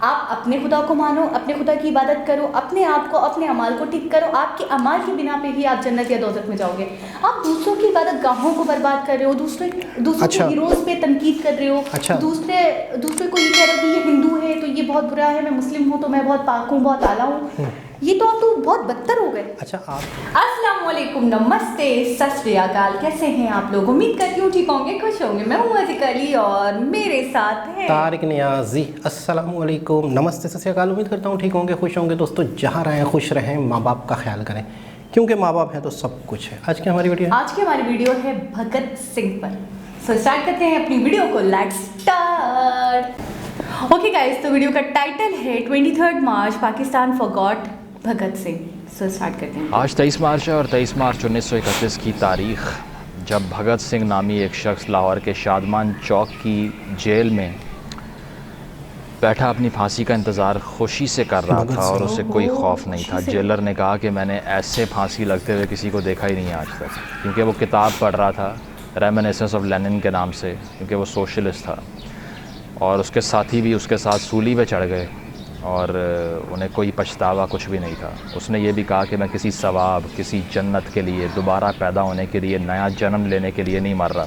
आप अपने खुदा को मानो, अपने खुदा की इबादत करो, अपने आप को, अपने अमाल को ठीक करो। आपके अमाल की बिना पे ही आप जन्नत या दोज़ख में जाओगे। आप दूसरों की इबादत गाहों को बर्बाद कर रहे हो, दूसरों के हीरोज़ पे तनकीद कर रहे हो, दूसरे को ये कह रहे हो कि ये हिंदू है तो ये बहुत बुरा है, मैं मुस्लिम हूँ तो मैं बहुत पाक हूँ, बहुत आला हूँ। ये तो आप तो बहुत बदतर हो गए। अस्सलाम वालेकुम, नमस्ते, सत श्री अकाल। कैसे हैं आप लोग? उम्मीद करती हूँ ठीक होंगे, खुश होंगे। मैं हूँ अज़ीक अली और मेरे साथ है तारिक नियाज़ी। अस्सलाम वालेकुम, नमस्ते, सत श्री अकाल। उम्मीद करता हूँ ठीक होंगे, खुश होंगे। दोस्तों, जहाँ रहें खुश रहें, माँ बाप का ख्याल करें, क्योंकि माँ बाप हैं तो सब कुछ है। आज की हमारी वीडियो है भगत सिंह पर। सो स्टार्ट करते हैं अपनी वीडियो को। Let's start. ओके गाइस, तो वीडियो का टाइटल है 23 मार्च Pakistan forgot Bhagat Singh. So start करते हैं। आज 23 मार्च है और 23 मार्च 1931 की तारीख, जब भगत सिंह नामी एक शख्स लाहौर के शादमान चौक की जेल में बैठा अपनी फांसी का इंतज़ार खुशी से कर रहा था और उसे कोई खौफ नहीं था। जेलर ने कहा कि मैंने ऐसे फांसी लगते हुए किसी को देखा ही नहीं आज तक, क्योंकि वो किताब पढ़ रहा था रेमिनिसेंस ऑफ लेनिन के नाम से, क्योंकि वो सोशलिस्ट था। और उसके साथी भी उसके साथ सूली पे चढ़ गए और उन्हें कोई पछतावा कुछ भी नहीं था। उसने ये भी कहा कि मैं किसी सवाब, किसी जन्नत के लिए, दोबारा पैदा होने के लिए, नया जन्म लेने के लिए नहीं मर रहा,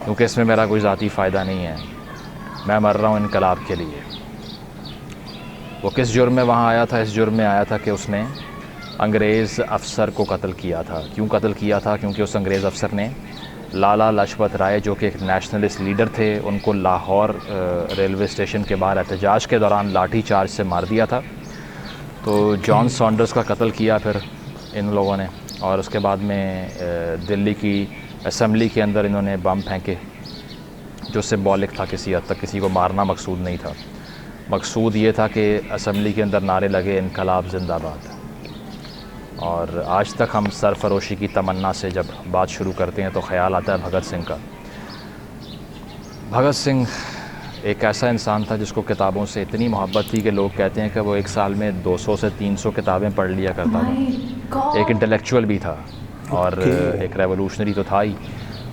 क्योंकि इसमें मेरा कोई ज़ाती फ़ायदा नहीं है। मैं मर रहा हूँ इनकलाब के लिए। वो किस जुर्म में वहाँ आया था? इस जुर्म में आया था कि उसने अंग्रेज़ अफ़सर को कत्ल किया था। क्यों कत्ल किया था? क्योंकि उस अंग्रेज़ अफ़सर ने लाला लाजपत राय, जो कि एक नेशनलिस्ट लीडर थे, उनको लाहौर रेलवे स्टेशन के बाहर एहतजाज के दौरान लाठी चार्ज से मार दिया था। तो जॉन सॉन्डर्स का कत्ल किया फिर इन लोगों ने, और उसके बाद में दिल्ली की असम्बली के अंदर इन्होंने बम फेंके, जो सिंबॉलिक था किसी हद तक। किसी को मारना मकसूद नहीं था, मकसूद ये था कि असम्बली के अंदर नारे लगे इनकलाब जिंदाबाद। और आज तक हम सरफरोशी की तमन्ना से जब बात शुरू करते हैं तो ख़्याल आता है भगत सिंह का। भगत सिंह एक ऐसा इंसान था जिसको किताबों से इतनी मोहब्बत थी कि लोग कहते हैं कि वो एक साल में 200 से 300 किताबें पढ़ लिया करता था। एक इंटेलेक्चुअल भी था और एक रेवोल्यूशनरी तो था ही,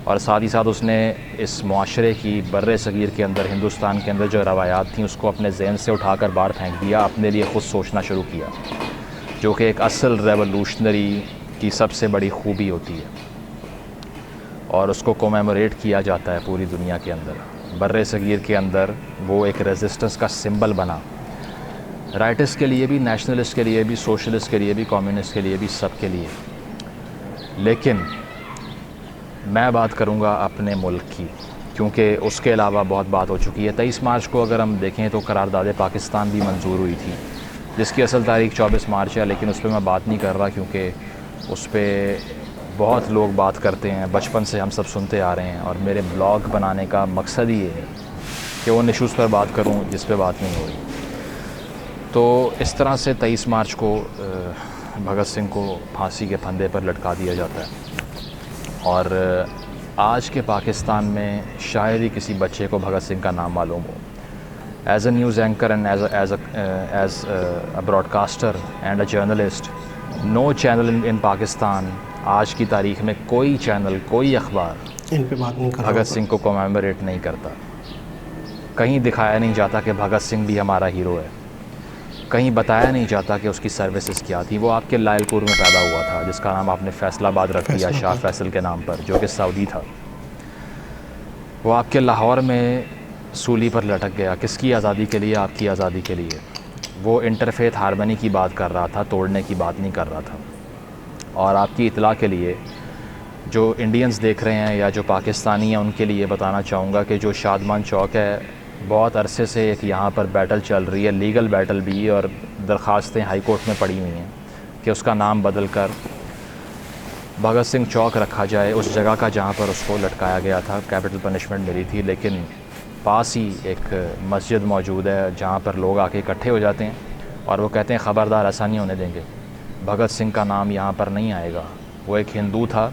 और साथ ही साथ उसने इस मुआशरे की, बर्रे सगीर के अंदर, हिंदुस्तान के अंदर जो रवायात थी उसको अपने जहन से उठाकर बाहर फेंक दिया, अपने लिए ख़ुद सोचना शुरू किया, जो कि एक असल रेवोल्यूशनरी की सबसे बड़ी खूबी होती है। और उसको कोमेमोरेट किया जाता है पूरी दुनिया के अंदर। बर्रे सगीर के अंदर वो एक रेजिस्टेंस का सिंबल बना, राइटिस्ट के लिए भी, नेशनलिस्ट के लिए भी, सोशलिस्ट के लिए भी, कम्युनिस्ट के लिए भी, सब के लिए। लेकिन मैं बात करूंगा अपने मुल्क की, क्योंकि उसके अलावा बहुत बात हो चुकी है। 23 मार्च को अगर हम देखें तो करारदाद पाकिस्तान भी मंजूर हुई थी, जिसकी असल तारीख 24 मार्च है, लेकिन उस पर मैं बात नहीं कर रहा, क्योंकि उस पर बहुत लोग बात करते हैं, बचपन से हम सब सुनते आ रहे हैं। और मेरे ब्लॉग बनाने का मकसद ही ये है कि उन इशूज़ पर बात करूं जिस पे बात नहीं हो रही। तो इस तरह से 23 मार्च को भगत सिंह को फांसी के फंदे पर लटका दिया जाता है। और आज के पाकिस्तान में शायद ही किसी बच्चे को भगत सिंह का नाम मालूम हो। As a news anchor and as a broadcaster and a journalist, no channel in Pakistan आज की तारीख़ में, कोई चैनल, कोई अखबार इन पे बात नहीं कर रहा, भगत सिंह को कमेमोरेट नहीं करता। कहीं दिखाया नहीं जाता कि भगत सिंह भी हमारा हीरो है, कहीं बताया नहीं जाता कि उसकी सर्विसेज क्या थी। वो आपके लायलपुर में पैदा हुआ था, जिसका नाम आपने फैसलाबाद रख दिया शाह फैसल के नाम पर, जो कि सऊदी था। वो आपके लाहौर में सूली पर लटक गया, किसकी आज़ादी के लिए? आपकी आज़ादी के लिए। वो इंटरफेथ हारमनी की बात कर रहा था, तोड़ने की बात नहीं कर रहा था। और आपकी इतला के लिए, जो इंडियंस देख रहे हैं या जो पाकिस्तानी हैं, उनके लिए बताना चाहूँगा कि जो शादमान चौक है, बहुत अरसे से एक यहाँ पर बैटल चल रही है, लीगल बैटल भी, और दरख्वास्तें हाई कोर्ट में पड़ी हुई हैं कि उसका नाम बदल कर भगत सिंह चौक रखा जाए, उस जगह का जहाँ पर उसको लटकाया गया था, कैपिटल पनिशमेंट मिली थी। लेकिन पास ही एक मस्जिद मौजूद है जहाँ पर लोग आके इकट्ठे हो जाते हैं और वो कहते हैं ख़बरदार ऐसा नहीं होने देंगे, भगत सिंह का नाम यहाँ पर नहीं आएगा। वो एक हिंदू था,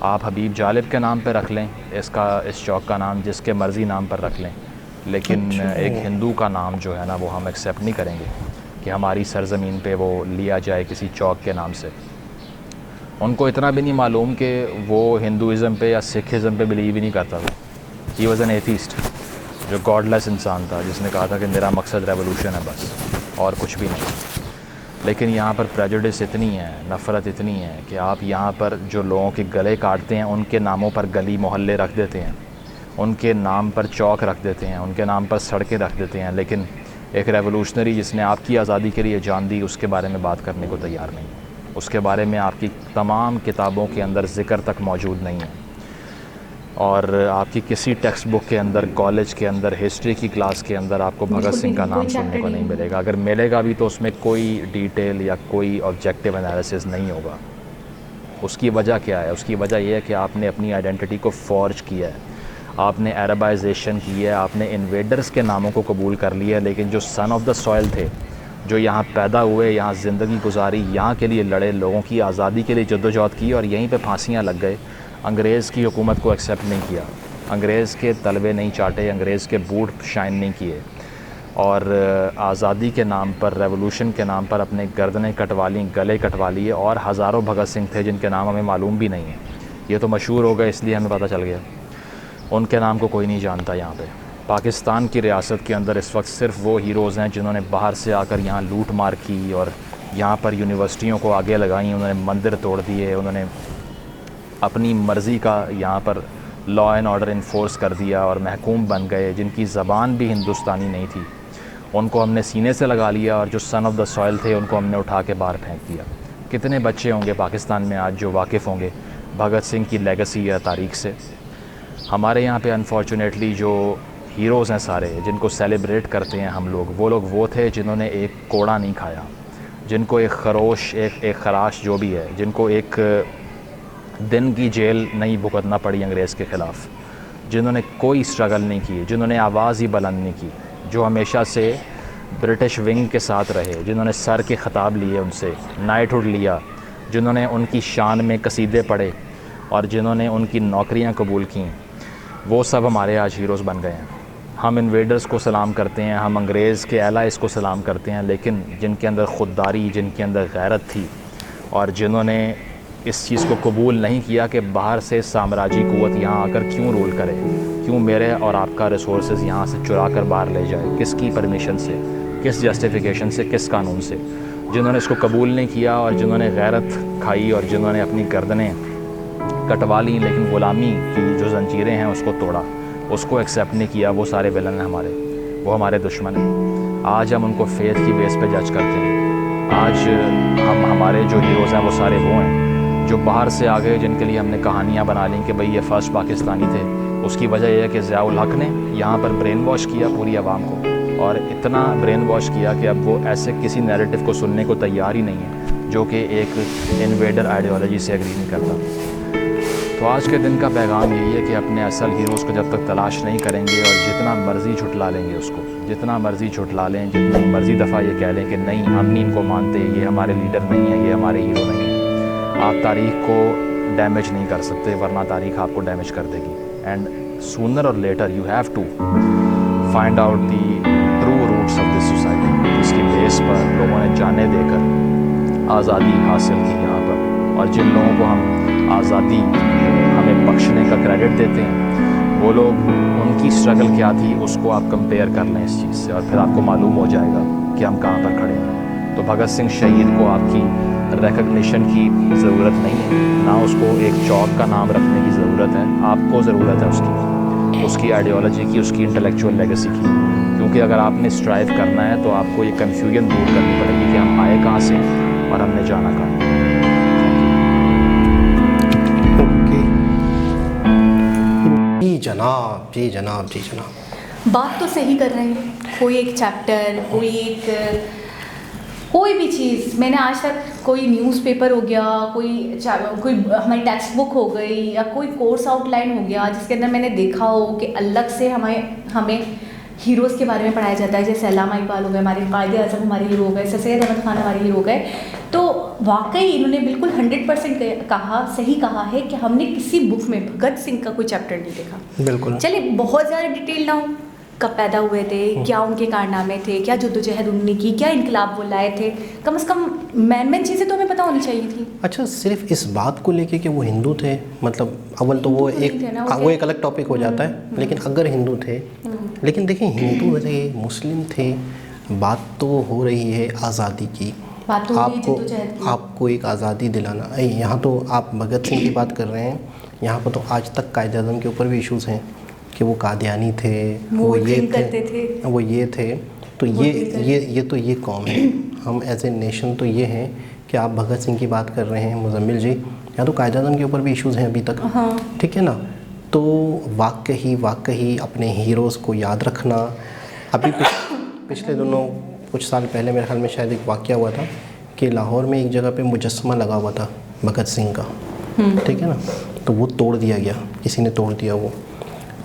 आप हबीब जालिब के नाम पर रख लें इस चौक का नाम, जिसके मर्ज़ी नाम पर रख लें, लेकिन एक हिंदू का नाम जो है ना, वो हम एक्सेप्ट नहीं करेंगे कि हमारी सरज़मीन पे वो लिया जाए किसी चौक के नाम से। उनको इतना भी नहीं मालूम कि वो हिंदुज़म पे या सिखिज़म पे बिलीव ही नहीं करता था। He was an atheist. जो गॉडलेस इंसान था, जिसने कहा था कि मेरा मकसद रेवोल्यूशन है बस और कुछ भी नहीं। लेकिन यहाँ पर प्रेजुडिस इतनी है, नफ़रत इतनी है कि आप यहाँ पर जो लोगों के गले काटते हैं उनके नामों पर गली मोहल्ले रख देते हैं, उनके नाम पर चौक रख देते हैं, उनके नाम पर सड़कें रख देते हैं, लेकिन एक रेवोल्यूशनरी जिसने आपकी आज़ादी के लिए जान दी उसके बारे में बात करने को तैयार नहीं, उसके बारे में आपकी तमाम किताबों के अंदर ज़िक्र तक मौजूद नहीं है। और आपकी किसी टेक्स्ट बुक के अंदर, कॉलेज के अंदर, हिस्ट्री की क्लास के अंदर आपको भगत सिंह का नाम सुनने को नहीं मिलेगा। अगर मिलेगा भी तो उसमें कोई डिटेल या कोई ऑब्जेक्टिव एनालिसिस नहीं होगा। उसकी वजह क्या है? उसकी वजह यह है कि आपने अपनी आइडेंटिटी को फॉर्ज किया है, आपने अरबाइजेशन की है, आपने इन्वेडर्स के नामों को कबूल कर लिया है, लेकिन जो सन ऑफ द सॉइल थे, जो यहाँ पैदा हुए, यहाँ ज़िंदगी गुजारी, यहाँ के लिए लड़े, लोगों की आज़ादी के लिए जद्दोजहद की और यहीं पे फांसियाँ लग गए, अंग्रेज़ की हुकूमत को एक्सेप्ट नहीं किया, अंग्रेज़ के तलवे नहीं चाटे, अंग्रेज़ के बूट शाइन नहीं किए और आज़ादी के नाम पर, रेवोल्यूशन के नाम पर अपने गर्दनें कटवा लीं, गले कटवा लिए। और हज़ारों भगत सिंह थे जिनके नाम हमें मालूम भी नहीं है। ये तो मशहूर हो गए इसलिए हमें पता चल गया, उनके नाम को कोई नहीं जानता। यहाँ पे पाकिस्तान की रियासत के अंदर इस वक्त सिर्फ़ वो हीरोज़ हैं जिन्होंने बाहर से आकर यहाँ लूट मार की और यहाँ पर यूनिवर्सिटियों को आगे लगाई, उन्होंने मंदिर तोड़ दिए, उन्होंने अपनी मर्ज़ी का यहाँ पर लॉ एंड ऑर्डर इन्फोर्स कर दिया और महकूम बन गए, जिनकी ज़बान भी हिंदुस्तानी नहीं थी, उनको हमने सीने से लगा लिया और जो सन ऑफ द सॉइल थे उनको हमने उठा के बाहर फेंक दिया। कितने बच्चे होंगे पाकिस्तान में आज जो वाकिफ़ होंगे भगत सिंह की लेगेसी या तारीख़ से? हमारे यहाँ पे अनफॉर्चुनेटली जो हीरोज़ हैं सारे, जिनको सेलिब्रेट करते हैं हम लोग वो थे जिन्होंने एक कोड़ा नहीं खाया, जिनको एक खरोश, एक खराश जो भी है, जिनको एक दिन की जेल नहीं भुगतना पड़ी अंग्रेज़ के ख़िलाफ़, जिन्होंने कोई स्ट्रगल नहीं की, जिन्होंने आवाज़ ही बुलंद नहीं की, जो हमेशा से ब्रिटिश विंग के साथ रहे, जिन्होंने सर के ख़िताब लिए, उनसे नाइटहुड लिया, जिन्होंने उनकी शान में कसीदे पढ़े और जिन्होंने उनकी नौकरियां कबूल की, वो सब हमारे आज हीरोज़ बन गए हैं। हम इन्वेडर्स को सलाम करते हैं, हम अंग्रेज़ के एलाइज़ को सलाम करते हैं, लेकिन जिनके अंदर ख़ुददारी, जिनके अंदर गैरत थी और जिन्होंने इस चीज़ को कबूल नहीं किया कि बाहर से साम्राज्य क़ुव्वत यहाँ आकर क्यों रूल करे, क्यों मेरे और आपका रिसोर्सेज यहाँ से चुरा कर बाहर ले जाए, किसकी परमिशन से, किस जस्टिफिकेशन से, किस कानून से, जिन्होंने इसको कबूल नहीं किया और जिन्होंने गैरत खाई और जिन्होंने अपनी गर्दनें कटवा ली, लेकिन ग़ुलामी की जो जंजीरें हैं उसको तोड़ा, उसको एक्सेप्ट नहीं किया, वो सारे विलन हैं हमारे, वो हमारे दुश्मन हैं। आज हम उनको फेथ की बेस पे जज करते हैं। आज हमारे जो हीरोज़ हैं वो सारे वो हैं जो बाहर से आ गए, जिनके लिए हमने कहानियाँ बना ली कि भाई ये फ़र्स्ट पाकिस्तानी थे। उसकी वजह यह है कि ज़ियाउल हक़ ने यहाँ पर ब्रेन वॉश किया पूरी आवाम को, और इतना ब्रेन वॉश किया कि अब वो ऐसे किसी नैरेटिव को सुनने को तैयार ही नहीं है जो कि एक इन्वेडर आइडियोलॉजी से एग्री नहीं करता। तो आज के दिन का पैगाम यही है कि अपने असल हीरोज़ को जब तक तलाश नहीं करेंगे और जितना मर्ज़ी झुटला लेंगे उसको, जितना मर्ज़ी झुटला लें, जितनी मर्ज़ी दफ़ा ये कह लें कि नहीं हम नहीं इनको मानते, ये हमारे लीडर नहीं है, ये हमारे हीरो नहीं है, आप तारीख़ को डैमेज नहीं कर सकते, वरना तारीख़ आपको डैमेज कर देगी। एंड सूनर और later you have to find out the true roots of this society, जिसकी बेस पर लोगों ने जाने देकर आज़ादी हासिल की यहाँ पर, और जिन लोगों को हम आज़ादी हमें बख्शने का क्रेडिट देते हैं वो लोग, उनकी स्ट्रगल क्या थी उसको आप कंपेयर कर लें इस चीज़ से, और फिर आपको मालूम हो जाएगा कि हम कहाँ पर खड़े हैं। तो भगत सिंह शहीद को आपकी रिकग्निशन की ज़रूरत नहीं है, ना उसको एक चौक का नाम रखने की ज़रूरत है, आपको ज़रूरत है उसकी आइडियोलॉजी की, उसकी इंटेलेक्चुअल लेगेसी की। क्योंकि अगर आपने स्ट्राइव करना है तो आपको ये कन्फ्यूजन दूर करनी पड़ेगी कि हम आए कहाँ से और हमने जाना कहाँ है। जी जनाब, जी जनाब, जी जनाब, बात तो सही कर रहे हैं। कोई एक चैप्टर, कोई भी चीज़, मैंने आज तक कोई न्यूज़पेपर हो गया, कोई हमारी टेक्स्ट बुक हो गई या कोई कोर्स आउटलाइन हो गया जिसके अंदर मैंने देखा हो कि अलग से हमें हीरोज़ के बारे में पढ़ाया जाता है, जैसे अल्लामा इकबाल हो गए, हमारे कायदे आज़म हमारे हीरो हो गए, सर सैयद अहमद ख़ान हमारे हीरो हो गए। तो वाकई इन्होंने बिल्कुल 100% कहा, सही कहा है कि हमने किसी बुक में भगत सिंह का कोई चैप्टर नहीं देखा। बिल्कुल। चलिए बहुत ज़्यादा डिटेल ना हो, कब पैदा हुए थे, क्या उनके कारनामे थे, क्या जद्दोजहद उन्होंने की, क्या इनकलाब वो लाए थे, कम से कम मेन चीज़ें तो हमें पता होनी चाहिए थी। अच्छा, सिर्फ इस बात को लेके कि वो हिंदू थे, मतलब अव्वल तो वो एक अलग टॉपिक हो जाता है, लेकिन अगर हिंदू थे लेकिन देखिए हिंदू थे, मुस्लिम थे, बात तो हो रही है आज़ादी की। बात तो हो रही है आपको जद्दोजहद की। आपको एक आज़ादी दिलाना, यहाँ तो आप भगत सिंह की बात कर रहे हैं, यहाँ पर तो आज तक कायद-ए-आज़म के ऊपर भी इश्यूज़ हैं कि वो कादियानी थे, वो ये थे, वो ये थे। तो ये कौम है। हम एज ए नेशन तो ये हैं कि आप भगत सिंह की बात कर रहे हैं, मुजम्मिल जी, यहाँ तो कायद-ए-आज़म के ऊपर भी इश्यूज़ हैं अभी तक। हाँ। ठीक है ना। तो वाकई अपने हीरोज़ को याद रखना। अभी पिछले दिनों कुछ साल पहले मेरे ख्याल में शायद एक वाक़या हुआ था कि लाहौर में एक जगह पे मुजस्समा लगा हुआ था भगत सिंह का, ठीक है ना, तो वो तोड़ दिया गया, किसी ने तोड़ दिया वो।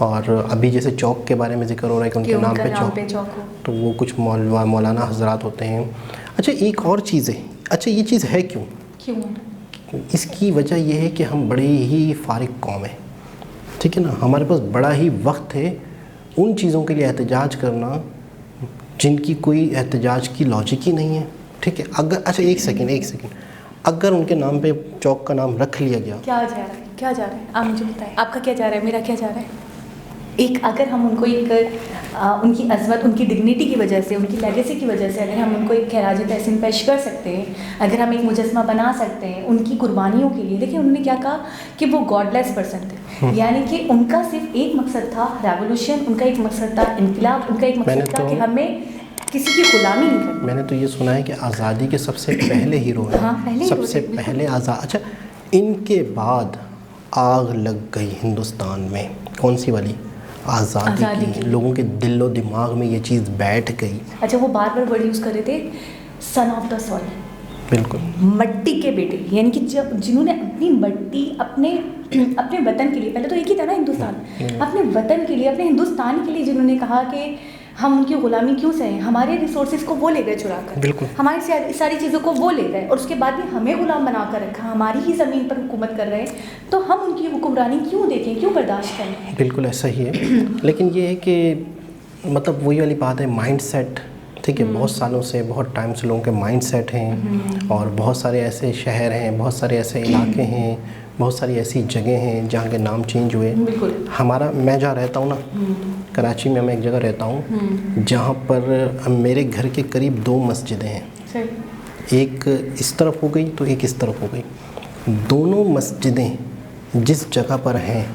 और अभी जैसे चौक के बारे में जिक्र हो रहा है कि उनके नाम पे चौक हो, तो वो कुछ मौलाना हजरात होते हैं। अच्छा एक और चीज़ है, अच्छा ये चीज़ है क्यों? इसकी वजह यह है कि हम बड़े ही फारिग कौम है, ठीक है ना, हमारे पास बड़ा ही वक्त है उन चीज़ों के लिए एहतजाज करना जिनकी कोई एहतजाज की लॉजिक ही नहीं है, ठीक है। अगर अच्छा एक सेकंड, अगर उनके नाम पे चौक का नाम रख लिया गया, क्या जा रहा है आप मुझे बताएं, आपका क्या जा रहा है, मेरा क्या जा रहा है? एक अगर हम उनको उनकी अज़मत, उनकी डिग्निटी की वजह से, उनकी लेगेसी की वजह से अगर हम उनको एक खराज तहसीन पेश कर सकते हैं, अगर हम एक मुजस्समा बना सकते हैं उनकी कुर्बानियों के लिए। देखिए उन्होंने क्या कहा कि वो गॉडलेस पर्सन थे, यानी कि उनका सिर्फ एक मकसद था रेवोल्यूशन, उनका एक मकसद था इनकलाब, उनका एक मकसद था कि हमें किसी की गुलामी नहीं करनी। मैंने तो ये सुना है कि आज़ादी के सबसे पहले हीरो हैं। हाँ, सबसे पहले आज़ाद। अच्छा इनके बाद आग लग गई हिंदुस्तान में, कौन सी वाली? आज़ादी की। लोगों के दिलो दिमाग में ये चीज़ बैठ गई। अच्छा वो बार बार वर्ड यूज़ कर रहे थे, सन ऑफ द सॉइल, बिल्कुल मट्टी के बेटे, यानी कि जब जिन्होंने अपनी मट्टी अपने वतन के लिए, पहले तो एक ही था ना हिंदुस्तान, अपने वतन के लिए, अपने हिंदुस्तान के लिए जिन्होंने कहा कि हम उनकी गुलामी क्यों सहें, हमारे रिसोर्सेज को वो ले गए चुरा कर, बिल्कुल हमारी सारी चीज़ों को वो ले गए और उसके बाद भी हमें गुलाम बना कर रखा, हमारी ही ज़मीन पर हुकूमत कर रहे हैं, तो हम उनकी हुक्मरानी क्यों देखें, क्यों बर्दाश्त करें? बिल्कुल ऐसा ही है। लेकिन ये है कि मतलब वही वाली बात है, माइंड सेट, ठीक है, बहुत सालों से, बहुत टाइम से लोगों के माइंड सेट हैं और बहुत सारे ऐसे शहर हैं, बहुत सारे ऐसे इलाके हैं, बहुत सारी ऐसी जगह हैं जहाँ के नाम चेंज हुए। हमारा, मैं जहाँ रहता हूँ ना, कराची में मैं एक जगह रहता हूँ जहाँ पर मेरे घर के करीब 2 मस्जिदें हैं, एक इस तरफ हो गई तो एक इस तरफ हो गई। दोनों मस्जिदें जिस जगह पर हैं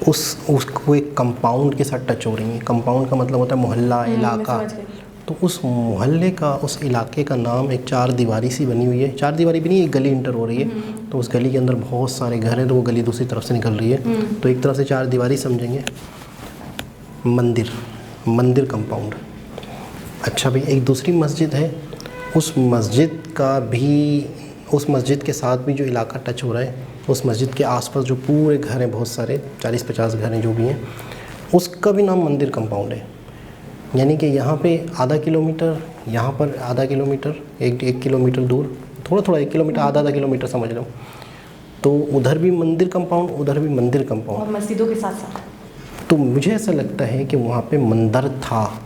उसको एक कंपाउंड के साथ टच हो रही हैं। कंपाउंड का मतलब होता है मोहल्ला, इलाका। तो उस मोहल्ले का, उस इलाके का नाम एक 4 दीवारी सी बनी हुई है, 4 दीवारी भी नहीं, एक गली इंटर हो रही है, तो उस गली के अंदर बहुत सारे घर हैं, तो वो गली दूसरी तरफ से निकल रही है, तो एक तरफ से 4 दीवारी समझेंगे, मंदिर कंपाउंड। अच्छा भाई, एक दूसरी मस्जिद है, उस मस्जिद के साथ भी जो इलाका टच हो रहा है, उस मस्जिद के आसपास जो पूरे घर हैं, बहुत सारे 40-50 घर हैं जो भी हैं, उसका भी नाम मंदिर कंपाउंड है। यानी कि यहाँ पे आधा किलोमीटर, यहाँ पर आधा किलोमीटर, एक किलोमीटर दूर, थोड़ा 1 किलोमीटर, आधा किलोमीटर समझ लो, तो उधर भी मंदिर कंपाउंड, उधर भी मंदिर कंपाउंड, और मस्जिदों के साथ साथ। तो मुझे ऐसा लगता है कि वहाँ पे मंदिर था।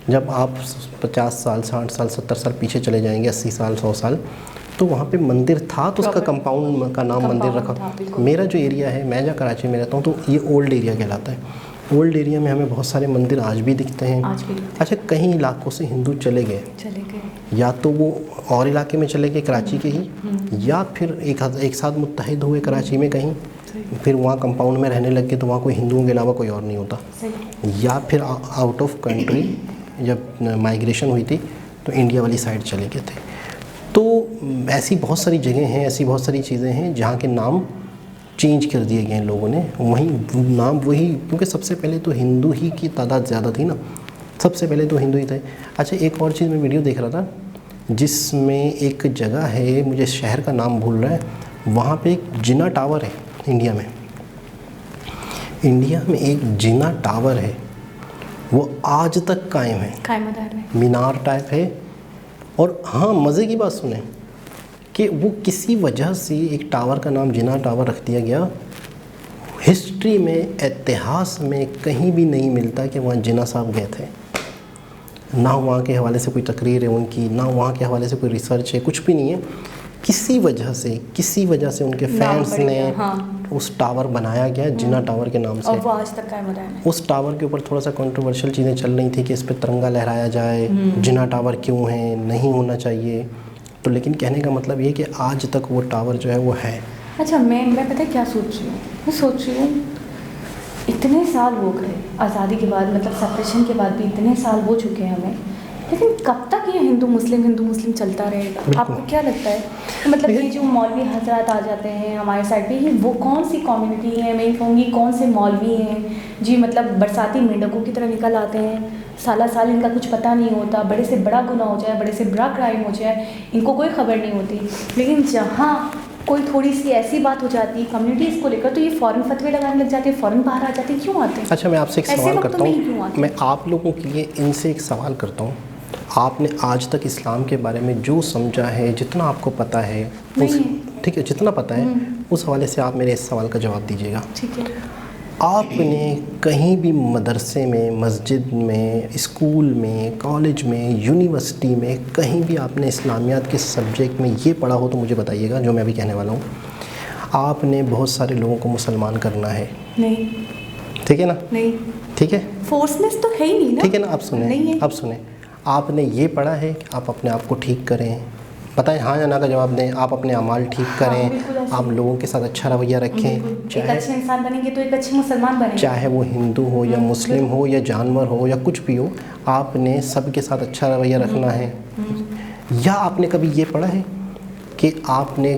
जब आप 50 साल, 60 साल, 70 साल पीछे चले जाएंगे, 80 साल, 100 साल, तो वहाँ पे मंदिर था, तो उसका कंपाउंड का नाम मंदिर रखा। मेरा जो एरिया है, मैं जहाँ कराची में रहता हूँ, तो ये ओल्ड एरिया कहलाता है। ओल्ड एरिया में हमें बहुत सारे मंदिर आज भी दिखते हैं। अच्छा, कहीं इलाकों से हिंदू चले गए, या तो वो और इलाके में चले गए कराची के ही, या फिर एक साथ मुत्तहिद हुए कराची में कहीं, फिर वहाँ कंपाउंड में रहने लग गए, तो वहाँ कोई हिंदुओं के अलावा कोई और नहीं होता, या फिर आउट ऑफ कंट्री जब माइग्रेशन हुई थी तो इंडिया वाली साइड चले गए थे। तो ऐसी बहुत सारी जगह हैं, ऐसी बहुत सारी चीज़ें हैं जहाँ के नाम चेंज कर दिए गए हैं लोगों ने, वहीं नाम वही, क्योंकि सबसे पहले तो हिंदू ही की तादाद ज़्यादा थी ना, सबसे पहले तो हिंदू ही थे। अच्छा, एक और चीज़ मैं वीडियो देख रहा था जिसमें एक जगह है, मुझे शहर का नाम भूल रहा है, वहाँ पे एक जिना टावर है इंडिया में एक जिना टावर है, वो आज तक कायम है, मीनार टाइप है। और हाँ, मज़े की बात सुने कि वो किसी वजह से एक टावर का नाम जिना टावर रख दिया गया। हिस्ट्री में, इतिहास में कहीं भी नहीं मिलता कि वहाँ जिना साहब गए थे, ना वहाँ के हवाले से कोई तकरीर है उनकी, ना वहाँ के हवाले से कोई रिसर्च है, कुछ भी नहीं है। किसी वजह से उनके फैंस ने उस टावर बनाया गया, जिना टावर के नाम से, और वो आज तक कायम है। उस टावर के ऊपर थोड़ा सा कंट्रोवर्शियल चीज़ें चल रही थी कि इस पर तिरंगा लहराया जाए, जिना टावर क्यों है, नहीं होना चाहिए। तो लेकिन कहने का मतलब ये कि आज तक वो टावर जो है वो है। अच्छा, मैं पता है क्या सोच रही हूँ, मैं सोच रही हूँ इतने साल हो गए आज़ादी के बाद, मतलब सेपरेशन के बाद भी इतने साल हो चुके हैं हमें, लेकिन कब तक ये हिंदू मुस्लिम चलता रहेगा? आपको क्या लगता है? मतलब ये जो मौलवी हजरात आ जाते हैं हमारे साइड पे, ये वो कौन सी कम्युनिटी है, मैं कहूँगी कौन से मौलवी हैं जी, मतलब बरसाती मेंढकों की तरह निकल आते हैं, साल इनका कुछ पता नहीं होता, बड़े से बड़ा गुनाह हो जाए, बड़े से बड़ा क्राइम हो जाए, इनको कोई खबर नहीं होती, लेकिन जहाँ कोई थोड़ी सी ऐसी बात हो जाती है कम्युनिटीज़ को लेकर तो ये फ़ौरन फतवे लगाने लग जाते हैं, फ़ौरन बाहर आ जाते हैं। क्यों आते हैं? अच्छा, मैं आपसे एक सवाल करता हूँ, मैं आप लोगों के लिए इनसे एक सवाल करता हूँ, आपने आज तक इस्लाम के बारे में जो समझा है, जितना आपको पता है, उस ठीक है, जितना पता है उस हवाले से आप मेरे इस सवाल का जवाब दीजिएगा। ठीक है। आपने कहीं भी मदरसे में, मस्जिद में, स्कूल में, कॉलेज में, यूनिवर्सिटी में, कहीं भी आपने इस्लामियात के सब्जेक्ट में ये पढ़ा हो तो मुझे बताइएगा, जो मैं अभी कहने वाला हूँ। आपने बहुत सारे लोगों को मुसलमान करना है? नहीं। ठीक है ना? नहीं। ठीक है, फोर्सनेस तो है ही नहीं ना। ठीक है ना? अब सुने, आपने ये पढ़ा है कि आप अपने आप को ठीक करें, बताएं हाँ या ना का जवाब दें, आप अपने अमाल ठीक करें, आप लोगों के साथ अच्छा रवैया रखें, एक अच्छे इंसान बनेंगे तो एक अच्छे मुसलमान बनेंगे, चाहे वो हिंदू हो या मुस्लिम हो या जानवर हो या कुछ भी हो, आपने सबके साथ अच्छा रवैया रखना है। या आपने कभी ये पढ़ा है कि आपने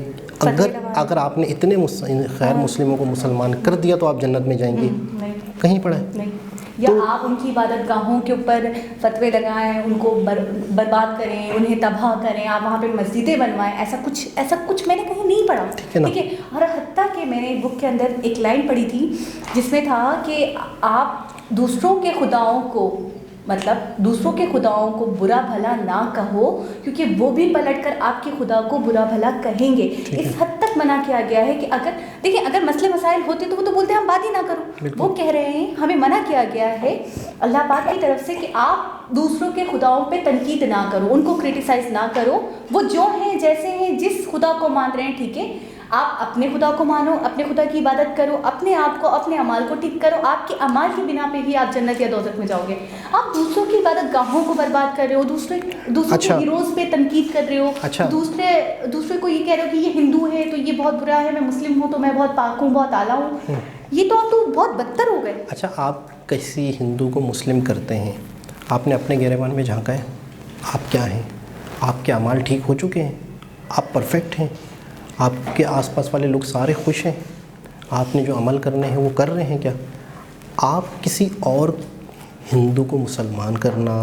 अगर आपने इतने गैर मुस्लिमों को मुसलमान कर दिया तो आप जन्नत में जाएंगे? कहीं पढ़ा है? नहीं। या तो आप उनकी इबादत गाहों के ऊपर फतवे लगाएं, उनको बर्बाद करें, उन्हें तबाह करें, आप वहाँ पे मस्जिदें बनवाएं, ऐसा कुछ मैंने कहीं नहीं पढ़ा। ठीक है। और हत्ता कि मैंने बुक के अंदर एक लाइन पढ़ी थी जिसमें था कि आप दूसरों के खुदाओं को, मतलब दूसरों के खुदाओं को बुरा भला ना कहो, क्योंकि वो भी पलटकर आपके खुदा को बुरा भला कहेंगे। इस हद तक मना किया गया है कि अगर मसले मसाइल होते तो वो तो बोलते हैं हम बात ही ना करो, वो कह रहे हैं हमें मना किया गया है अल्लाह पाक की तरफ से कि आप दूसरों के खुदाओं पे तनकीद ना करो, उनको क्रिटिसाइज ना करो, वो जो हैं जैसे हैं, जिस खुदा को मान रहे हैं, ठीक है, आप अपने खुदा को मानो, अपने खुदा की इबादत करो, अपने आप को, अपने अमाल को ठीक करो, आपके अमाल की बिना पे ही आप जन्नत या दोज़ख में जाओगे। आप दूसरों की इबादत गाहों को बर्बाद कर रहे हो, दूसरों के हीरोज़ पे तनकीद कर रहे हो, दूसरे को ये कह रहे हो कि ये हिंदू है तो ये बहुत बुरा है, मैं मुस्लिम हूँ तो मैं बहुत पाक हूँ, बहुत आला हूँ, ये तो आप तो बहुत बदतर हो गए। अच्छा, आप किसी हिंदू को मुस्लिम करते हैं, आपने अपने गिरेबान में झांका है? आप क्या हैं? आपके अमाल ठीक हो चुके हैं? आप परफेक्ट हैं? आपके आसपास वाले लोग सारे खुश हैं? आपने जो अमल करने हैं वो कर रहे हैं क्या? आप किसी और हिंदू को मुसलमान करना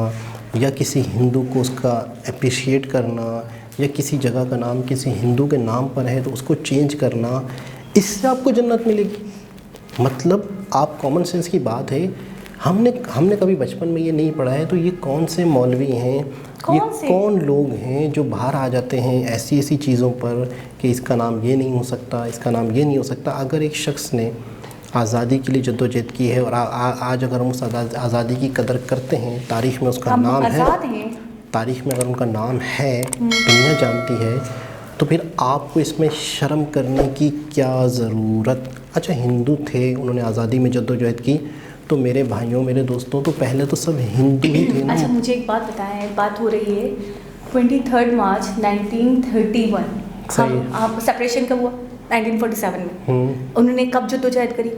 या किसी हिंदू को उसका अप्रिशिएट करना या किसी जगह का नाम किसी हिंदू के नाम पर है तो उसको चेंज करना, इससे आपको जन्नत मिलेगी? मतलब आप कॉमन सेंस की बात है, हमने कभी बचपन में ये नहीं पढ़ा है, तो ये कौन से मौलवी हैं, ये कौन लोग हैं जो बाहर आ जाते हैं ऐसी चीज़ों पर कि इसका नाम ये नहीं हो सकता, इसका नाम ये नहीं हो सकता। अगर एक शख्स ने आज़ादी के लिए जद्दोजहद की है और आज अगर हम उस आज़ादी की कदर करते हैं, तारीख़ में उसका नाम है, तारीख़ में अगर उनका नाम है, दुनिया जानती है, तो फिर आपको इसमें शर्म करने की क्या ज़रूरत? अच्छा, हिंदू थे, उन्होंने आज़ादी में जद्दोजहद की, तो मेरे भाइयों, मेरे दोस्तों, तो पहले तो सब हिंदू ही थे ना। अच्छा, मुझे एक बात बताएं, बात हो रही है 23 मार्च 1931, आप सेपरेशन कब हुआ? 1947 में। उन्होंने कब जद्दोजहद करी?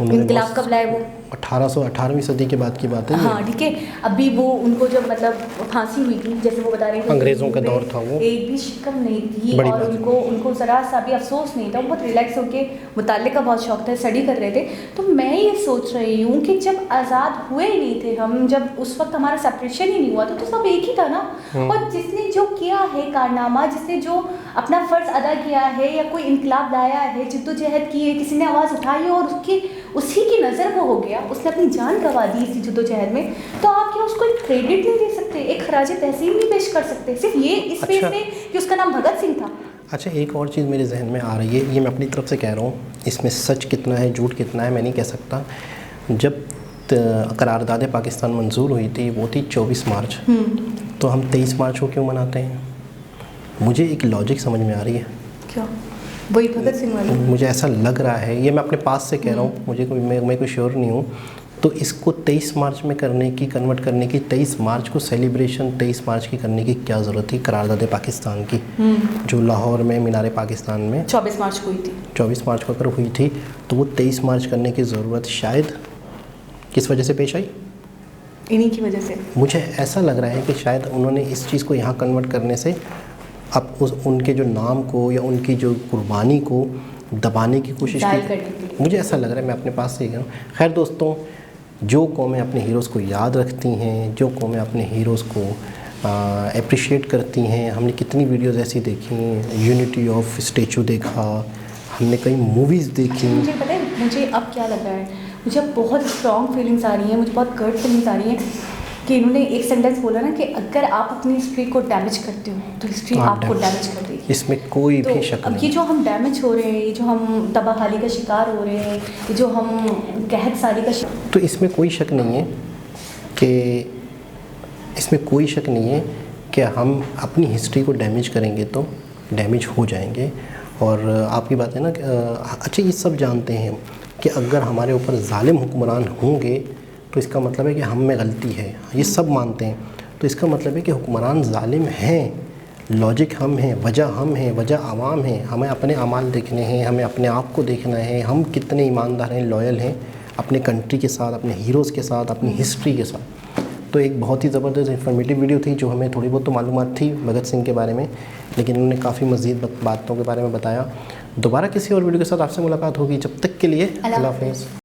इनकलाब कब लाए वो? 18वीं सदी के बाद की बात है। हाँ, ठीक है। अभी वो उनको जब मतलब फांसी हुई थी, जैसे वो बता रहे थे, अंग्रेज़ों का दौर था, वो एक भी शिकन नहीं थी और उनको ज़रा सा भी अफसोस नहीं था, वो बहुत रिलैक्स होकर मुताल्ले का बहुत शौक था, स्टडी कर रहे थे। तो मैं ये सोच रही हूँ कि जब आज़ाद हुए ही नहीं थे हम, जब उस वक्त हमारा सेपरेशन ही नहीं हुआ था, तो सब एक ही था ना। और जिसने जो किया है कारनामा, जिसने जो अपना फ़र्ज़ अदा किया है या कोई इनकलाब लाया है, जद्दोजहद की है, किसी ने आवाज़ उठाई है और उसी की नज़र वो हो गया, उसने अपनी जान गंवा दी इसी जद्दोजहद में, तो आप क्या उसको एक क्रेडिट नहीं दे सकते, एक खराज तहसीन नहीं पेश कर सकते सिर्फ ये इस बेस पे कि उसका नाम भगत सिंह था? अच्छा, एक और चीज़ मेरे जहन में आ रही है, ये मैं अपनी तरफ से कह रहा हूँ, इसमें सच कितना है झूठ कितना है मैं नहीं कह सकता। जब करारदाद पाकिस्तान मंजूर हुई थी वो थी 24 मार्च, तो हम 23 मार्च को क्यों मनाते हैं? मुझे एक लॉजिक समझ में आ रही है। क्या? वही भगत सिंह वाली? मुझे ऐसा लग रहा है, ये मैं अपने पास से कह रहा हूँ, मुझे मैं कोई श्योर नहीं हूँ। तो इसको 23 मार्च में कन्वर्ट करने की, 23 मार्च को सेलिब्रेशन 23 मार्च की करने की क्या ज़रूरत थी करारदाद पाकिस्तान की, जो लाहौर में मीनार पाकिस्तान में 24 मार्च को हुई थी। 24 मार्च को अगर हुई थी तो वो 23 मार्च करने की ज़रूरत शायद किस वजह से पेश आई? इन्हीं की वजह से। मुझे ऐसा लग रहा है कि शायद उन्होंने इस चीज़ को यहाँ कन्वर्ट करने से अब उनके जो नाम को या उनकी जो कुर्बानी को दबाने की कोशिश की। मुझे ऐसा लग रहा है, मैं अपने पास से ही कह रहा हूँ। खैर दोस्तों, जो कौमें अपने हीरोज़ को याद रखती हैं, जो कौमें अपने हीरोज़ को अप्रिशिएट करती हैं, हमने कितनी वीडियोज़ ऐसी देखी, यूनिटी ऑफ स्टैचू देखा, हमने कई मूवीज़ देखी। मुझे पता है मुझे अब क्या लग रहा है, मुझे अब बहुत स्ट्रॉन्ग फीलिंग्स आ रही हैं, मुझे बहुत गट फीलिंग्स आ रही हैं कि इन्होंने एक सेंटेंस बोला ना कि अगर आप अपनी हिस्ट्री को डैमेज करते हो तो हिस्ट्री आपको डैमेज कर देगी। इसमें कोई भी शक अब नहीं। ये जो हम डैमेज हो रहे हैं, ये जो हम तबाहाली का शिकार हो रहे हैं, ये जो हम कहत साली का शिकार, तो इसमें कोई शक नहीं है कि हम अपनी हिस्ट्री को डैमेज करेंगे तो डैमेज हो जाएंगे। और आपकी बात है ना, अच्छा ये सब जानते हैं कि अगर हमारे ऊपर जालिम हुक्मरान होंगे तो इसका मतलब है कि हम में गलती है, ये सब मानते हैं। तो इसका मतलब है कि हुक्मरान जालिम हैं, लॉजिक हम हैं, वजह हम हैं, वजह आवाम है। हमें अपने अमाल देखने हैं, हमें अपने आप को देखना है, हम कितने ईमानदार हैं, लॉयल हैं अपने कंट्री के साथ, अपने हीरोज़ के साथ, अपनी हिस्ट्री के साथ। तो एक बहुत ही ज़बरदस्त इन्फॉर्मेटिव वीडियो थी, जो हमें थोड़ी बहुत तो मालूमात थी भगत सिंह के बारे में, लेकिन उन्होंने काफ़ी मज़ीद बातों के बारे में बताया। दोबारा किसी और वीडियो के साथ आपसे मुलाकात होगी, जब तक के लिए अल्लाह हाफ़िज़।